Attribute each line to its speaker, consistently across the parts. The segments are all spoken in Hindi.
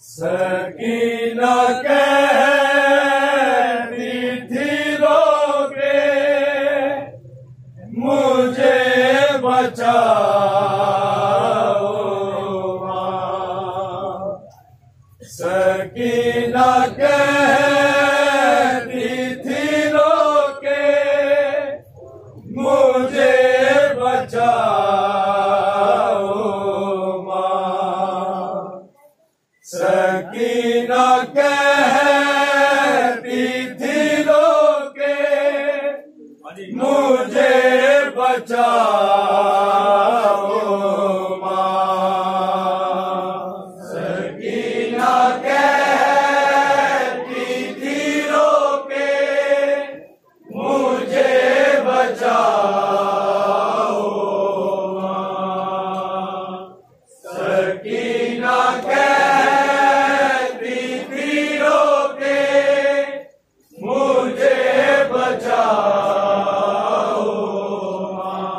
Speaker 1: सकीना कहती थी रोके मुझे बचाओ माँ। सकीना कहती थी रोके मुझे बचाओ माँ। सकीना कहती थी रोके मुझे बचाओ माँ। सकीना कहती थी रोके मुझे बचाओ माँ। सकीना सकीना कहती थी रोके मुझे बचाओ माँ।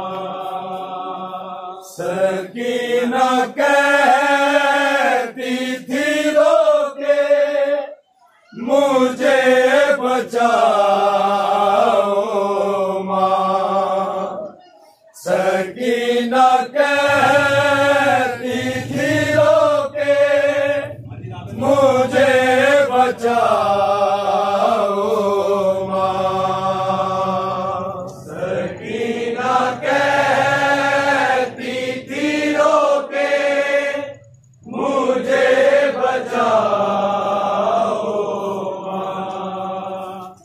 Speaker 1: सकीना कहती थी रोके मुझे बचाओ माँ। सकीना सकीना कहती थी रोके मुझे बचाओ माँ। सकीना कहती थी रोके मुझे बचाओ माँ।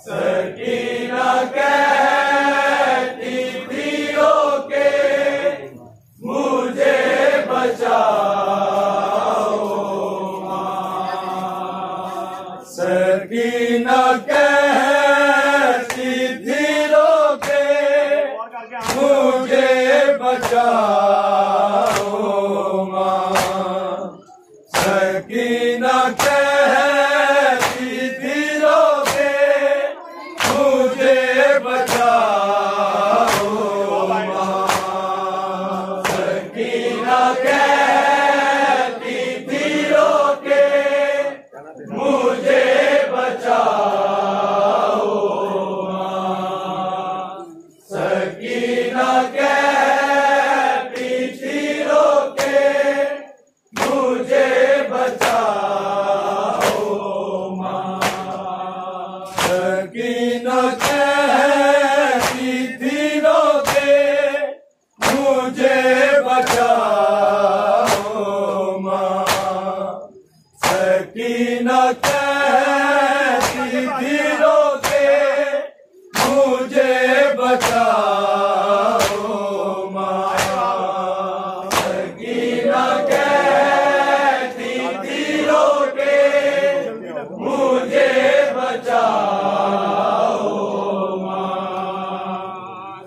Speaker 1: सकीना कहती थी रोके मुझे बचाओ माँ। सकीना कहती थी रोके मुझे बचाओ माँ। सकीना कहती थी रोके मुझे बचाओ माँ। सकीना कहती थी रोके मुझे बचाओ माँ। सकीना कहती थी रोके मुझे बचाओ माँ। सकीना कहती थी रोके मुझे बचाओ माँ। सकीना कहती थी रोके मुझे बचाओ माँ।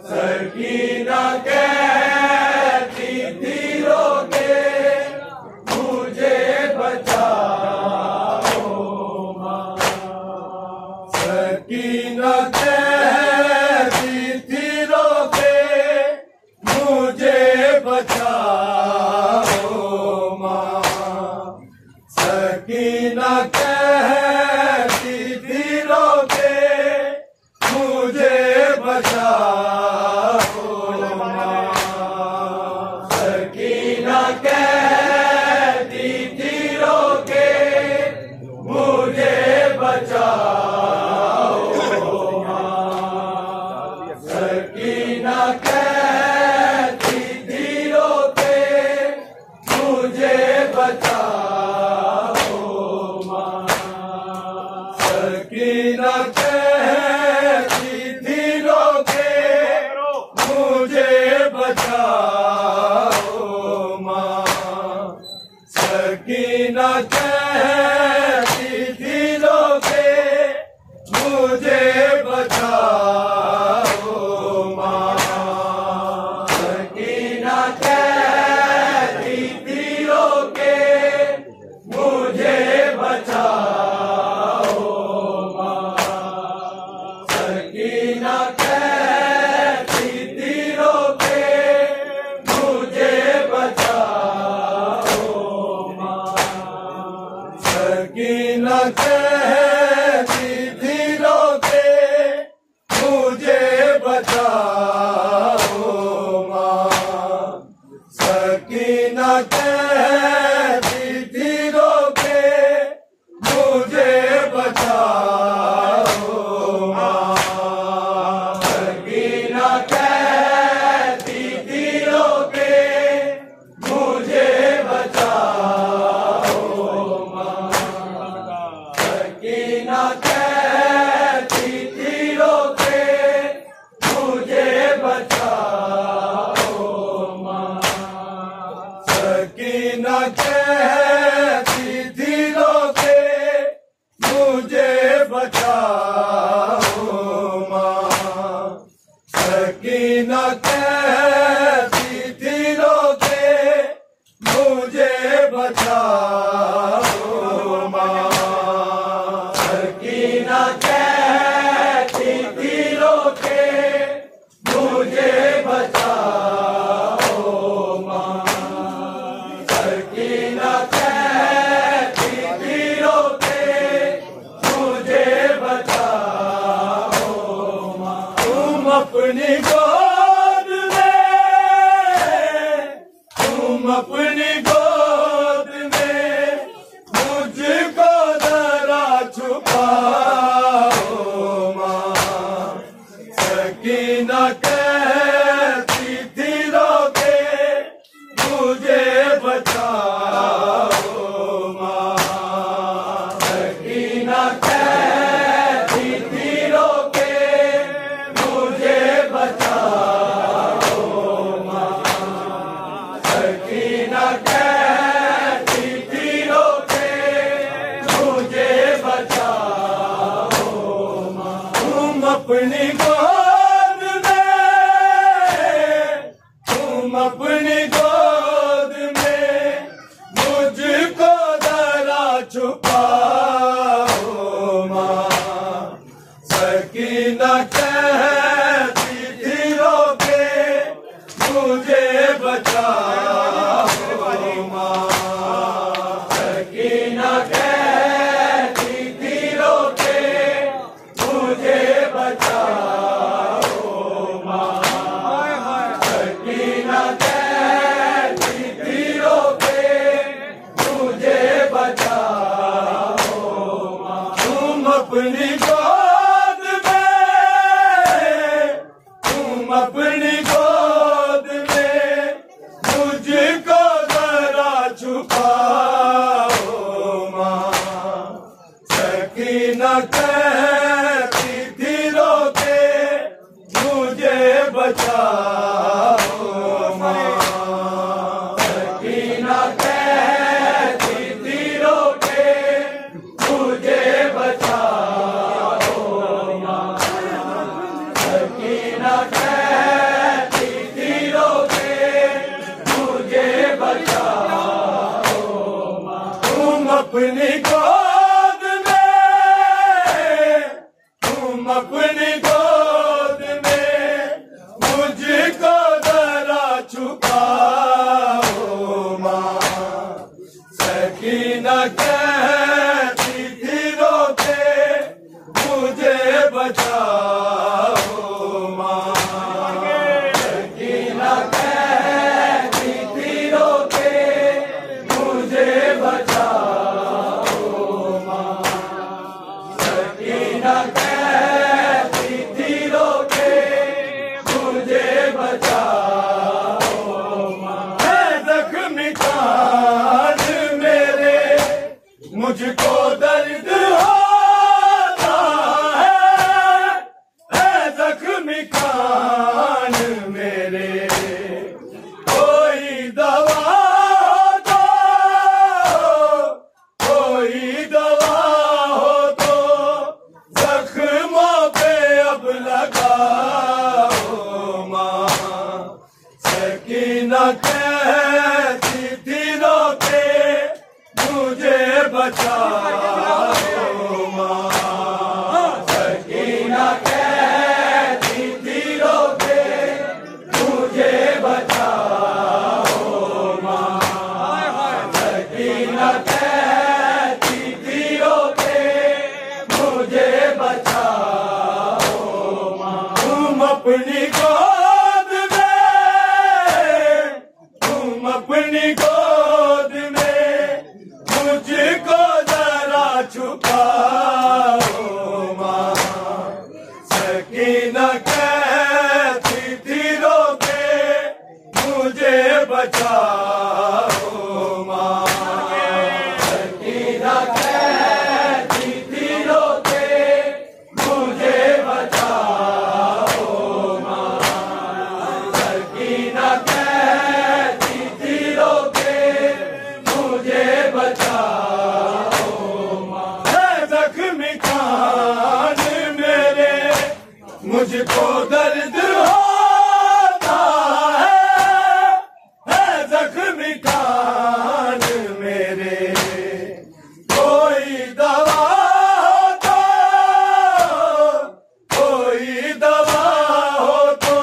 Speaker 1: सकीना कहती थी रोके मुझे बचाओ माँ। सकीना कहती थी रोके मुझे बचाओ माँ। सकीना कहती थी रोके मुझे बचाओ माँ। सकीना कहती थी रोके मुझे बचाओ माँ। सकीना कहती थी रोके मुझे बचाओ माँ। सकीना कहती थी रोके मुझे बचाओ माँ। सकीना कहती सकीना कहती थी रोके मुझे बचाओ माँ। सकीना कहती थी रोके मुझे बचाओ माँ। सकीना कहती थी रोके मुझे बचाओ माँ। सकीना कहती थी रोके मुझे बचाओ माँ। सकीना कहती थी रोके मुझे बचाओ माँ। सकीना कहती थी रोके मुझे बचाओ माँ। सकीना कहती थी रोके मुझे बचाओ माँ। तुम अपनी गोद में, तुम अपनी गोद में मुझको जरा छुपाओ माँ। सकीना कहती थी रोके मुझे बचाओ माँ। सकीना कहती थी रोके मुझे बचाओ माँ। सकीना कहती थी रोके मुझे बचाओ माँ। तुम अपनी गोद में, तुम अपनी गोद में मुझको जरा छुपाओ माँ। सकीना कहती थी रोके मुझे बचाओ माँ। सकीना कहती थी रोके मुझे बचाओ माँ। सकीना कहती थी रोके मुझे बचाओ माँ। तुम अपनी गोद में, तुम अपनी गोद में मुझको जरा छुपाओ माँ। सकीना कहती थी रोके मुझे बचाओ माँ। सकीना कहती थी रोके मुझे बचाओ माँ। सकीना कहती थी रोके मुझे बचाओ माँ। तुम अपनी गोद में, तुम अपनी गोद में मुझको जरा छुपाओ माँ। सकीना कहती थी रोके मुझे बचाओ माँ। सकीना कहती थी रोके मुझे बचाओ माँ। सकीना कहती थी रोके मुझे बचाओ माँ। है जख्मी कान मेरे मुझको दर्द होता है जख्मी कान मेरे कोई दवा हो तो, कोई दवा हो तो जख्मों पे अब लगाओ माँ। सकीना कहती थी रोके मुझे बचाओ माँ। सकीना कहती थी रोके मुझे बचाओ माँ। सकीना कहती थी रोके मुझे बचाओ माँ। तुम अपनी गोद में, तुम अपनी गोद में मुझको जरा छुपाओ माँ। सकीना कहती थी रो के मुझे बचाओ माँ। सकीना कहती थी रो के मुझे बचाओ माँ। सकीना कहती थी रो के मुझे बचाओ माँ। है जख्मी कान मेरे मुझको दर्द होता है जख्मी कान मेरे। कोई दवा हो तो, कोई दवा हो तो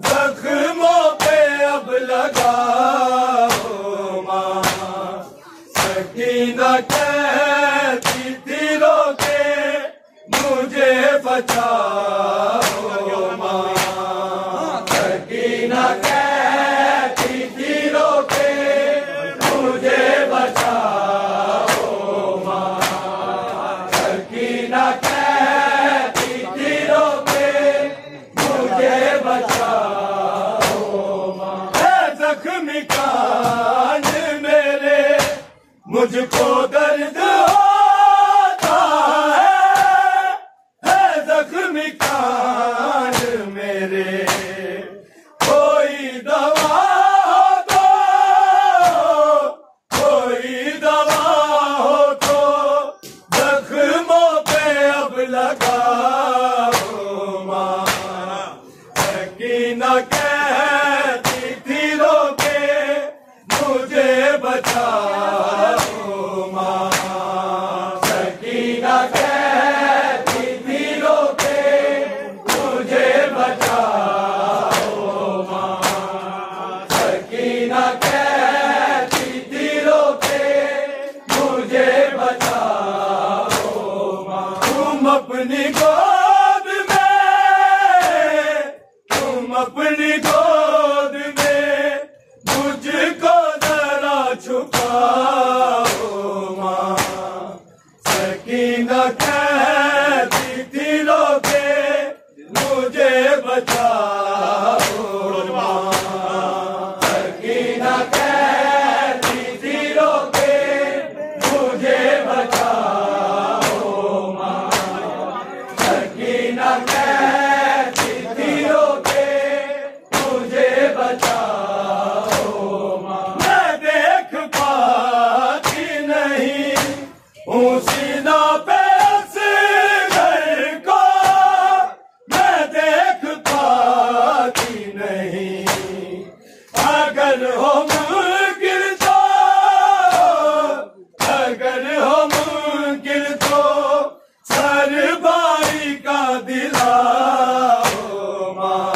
Speaker 1: जख्मों पे अब लगाओ माँ। सकीना कहती थी रो के मुझे बचाओ माँ। सकीना कहती थी रो के मुझे बचाओ माँ। सकीना कहती थी रो के मुझे बचाओ माँ। है जख्मी कान मेरे मुझको दर्द होता है जख्मी कान मेरे। कोई दवा हो तो, कोई दवा हो तो जख्मों पे अब लगाओ माँ। सकीना कहती थी रो के मुझे बचाओ माँ। सकीना कहती थी रो के मुझे बचाओ माँ। सकीना कहती थी रो के मुझे बचाओ माँ। तुम अपनी गोद में, तुम अपनी गोद में मुझको जरा छुपाओ माँ। सकीना कहती थी रो के मुझे बचाओ माँ। सकीना कहती थी रो के मुझे बचाओ माँ। सकीना कहती थी रो के मुझे बचाओ माँ। मैं देख पाती नहीं हूँ सीना पे असगर को, मैं देख पाती नहीं। अगर हो मुमकिन तो, अगर हो मुमकिन तो सर भाई का दिलाओ माँ।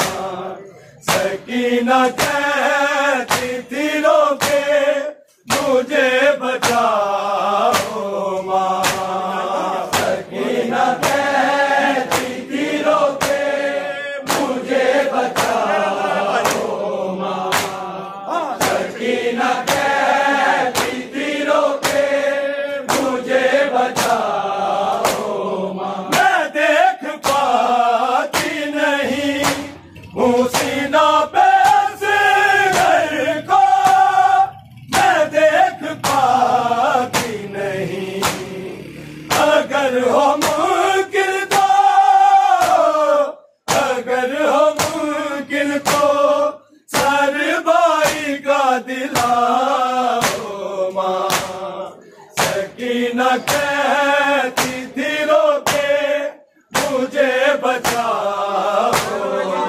Speaker 1: सकीना कहती थी रो के मुझे बचाओ माँ। सकीना कहती थी रो के मुझे बचाओ माँ। सकीना कहती थी रो के मुझे बचाओ माँ। मैं देख पाती नहीं हूँ सीना पे असगर को, मैं देख पाती नहीं। अगर हो मुमकिन तो, अगर हो मुमकिन तो सर भाई का दिलाओ माँ। सकीना कहती थी रो के मुझे बचाओ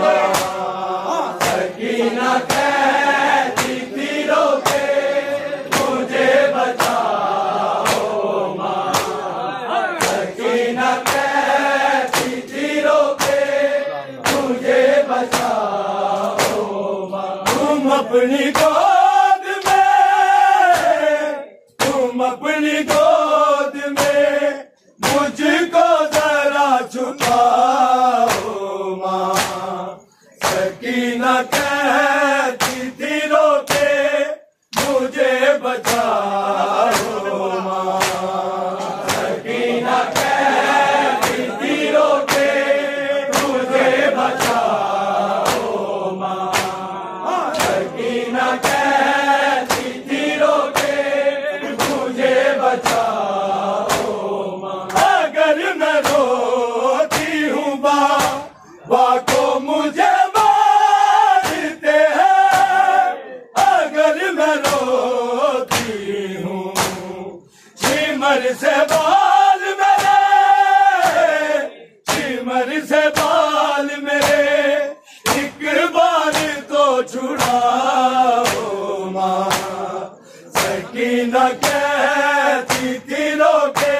Speaker 1: माँ। सकीना कहती थी रो के मुझे बचाओ माँ। सकीना कहती थी रो के मुझे बचाओ माँ। तुम अपनी गोद में, तुम अपनी गोद में मुझको जरा छुपाओ माँ। सकीना कहती थी रो के बचाओ माँ। सकीना कहती थी रो के मुझे बचाओ माँ। सकीना कहती थी रो के मुझे बचाओ माँ। अगर मैं रोती हूँ बाबा को मुझे मारते हैं। अगर मैं रोती हूँ सिमर से बाल मेरे, सिमर से बाल मेरे एक बार तो छुड़ाओ माँ। सकीना कहती थी रो के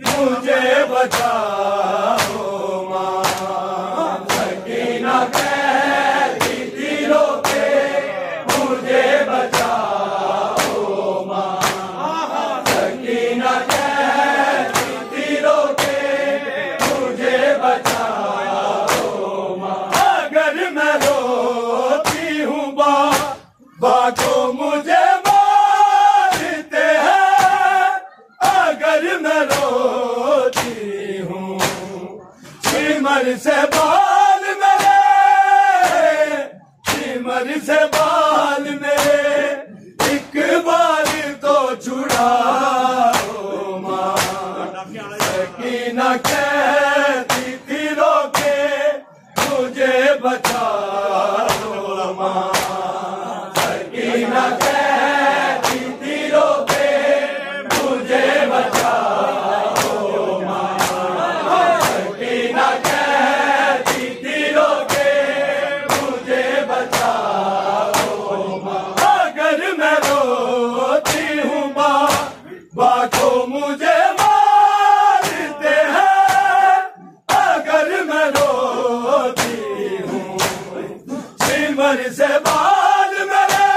Speaker 1: मुझे बचाओ माँ। सकीना कहती थी रो के मुझे बचाओ माँ। सकीना कहती थी रो के मुझे बचाओ माँ। अगर मैं रोती हूँ बाबा को मुझे मारते हैं। अगर मैं रोती हूँ सिमर से बाल मेरे, सिमर से बाल मेरे एक बार तो छुड़ाओ माँ। सकीना कहती थी रो के मुझे बचाओ माँ। सकीना कहती थी रो के मुझे बचाओ माँ। सकीना कहती थी रो के मुझे बचाओ माँ। अगर मैं रोती हूँ बाबा को मुझे मारते हैं। अगर मैं रोती हूँ सिमर से बाल मेरे,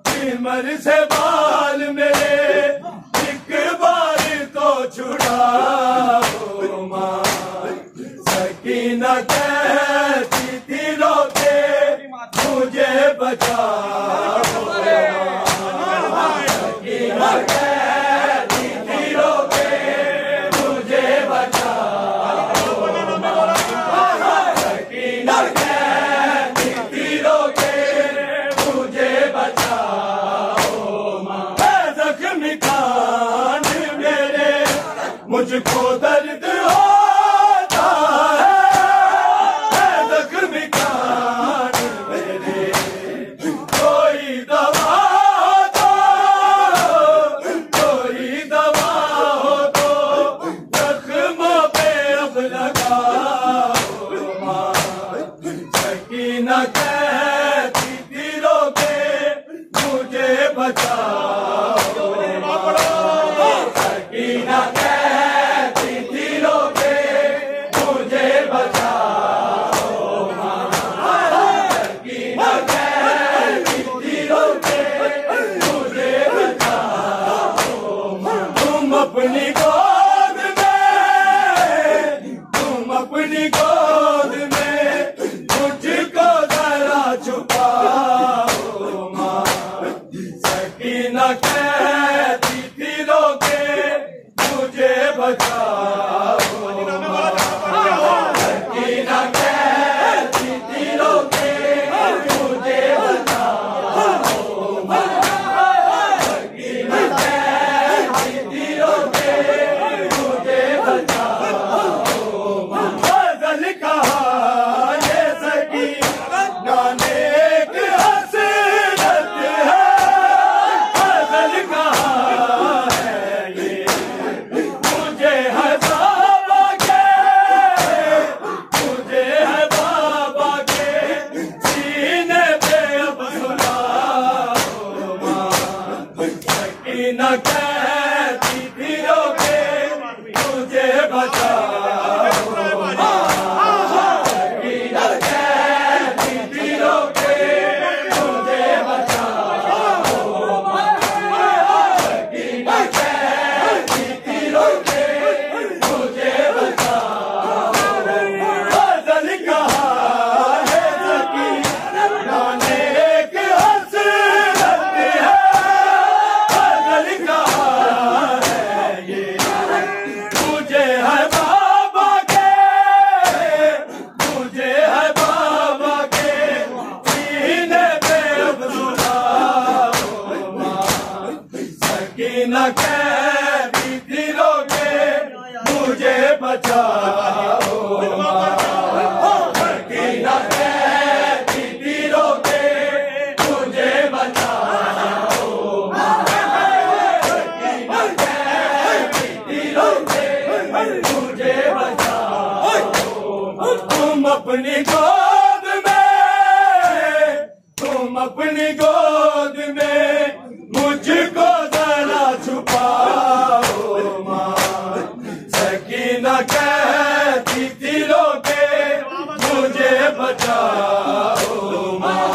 Speaker 1: सिमर से बाल मेरे एक बार तो छुड़ाओ माँ। सकीना कहती थी रो के मुझे बचाओ माँ। सकीना कहती थी रो के मुझे बचाओ माँ। सकीना कहती थी रो के मुझे बचाओ माँ। जख्मी खान मेरे मुझको दर्द होता है। जख्मी खान मेरे कोई दवा हो तो, कोई दवा हो तो जख्मों पे अब लगाओ माँ। सकीना कहती थी रो के मुझे बचाओ माँ। सकीना कहती थी रो के मुझे बचाओ माँ। सकीना कहती थी रो के मुझे बचाओ माँ। तुम अपनी गोद में, तुम अपनी गोद में मुझको जरा छुपाओ माँ। सकीना कहती थी रो के मुझे बचाओ माँ। सकीना कहती थी रो के मुझे बचाओ माँ। सकीना कहती थी रो के मुझे बचाओ माँ। गजल कहा ये सकीना ने एक हसरत है। गजल कहा है ये मुझे है बाबा के, मुझे है बाबा के सीने पे अब सुलाओ माँ। सकीना कहती थी रो के मुझे बचाओ माँ। सकीना कहती थी रो के मुझे बचाओ माँ। सकीना कहती थी रो के मुझे बचाओ। गजल कहा है सकीना ने एक हसरत है। सकीना कहती थी रोके मुझे बचाओ सकीना कहती थी रोके मुझे बचाओ सकीना कहती थी रोके मुझे बचाओ तुम अपनी गोद में मुझको जरा छुपाओ माँ सकीना कहती थी रोके मुझे बचाओ माँ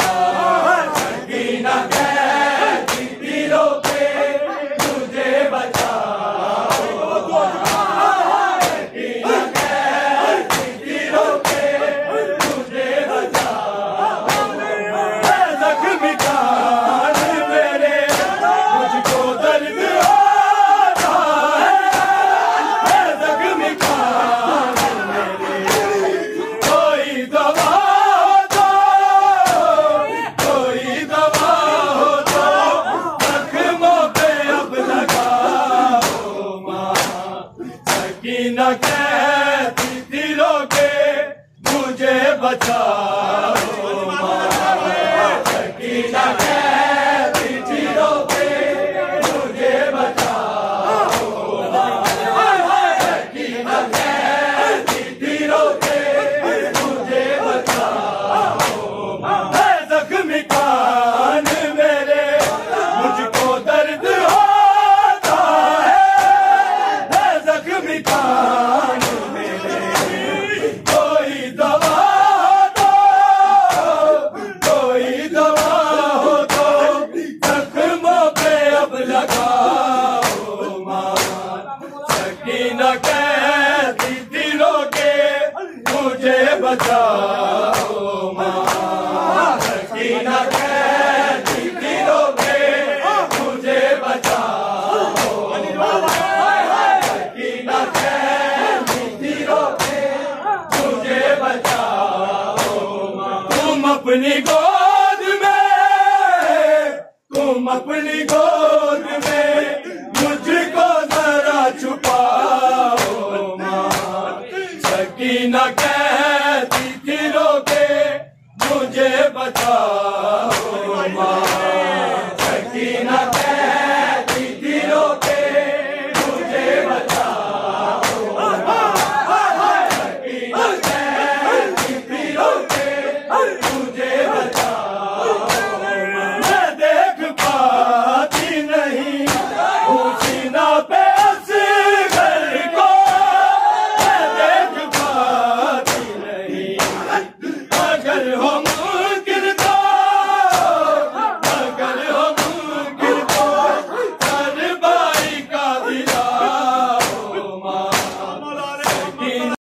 Speaker 1: सकीना कहती थी रोके मुझे बचाओ सकीना कहती थी रोके मुझे बचाओ जख्मी कान मेरे मुझको दर्द होता है जख्मी कान मेरे कोई दवा दो कोई दवा हो तो जख्मों पे अब लगाओ माँ सकीना कहती थी रोके मुझे बचाओ सकीना कहती थी रोके मुझे बचाओ सकीना कहती थी रोके मुझे बचाओ जख्मी कान मेरे मुझको दर्द होता है जख्मी कान मेरे कोई दवा दो कोई दवा हो तो जख्मों पे अब लगाओ माँ सकीना कहती थी रोके मुझे बचाओ माँ सकीना कहती थी रोके मुझे बचाओ सकीना कहती थी रोके मुझे बचाओ तुम अपनी गोद में मुझको जरा छुपाओ माँ सकीना कहती थी रोके मुझे बचाओ माँ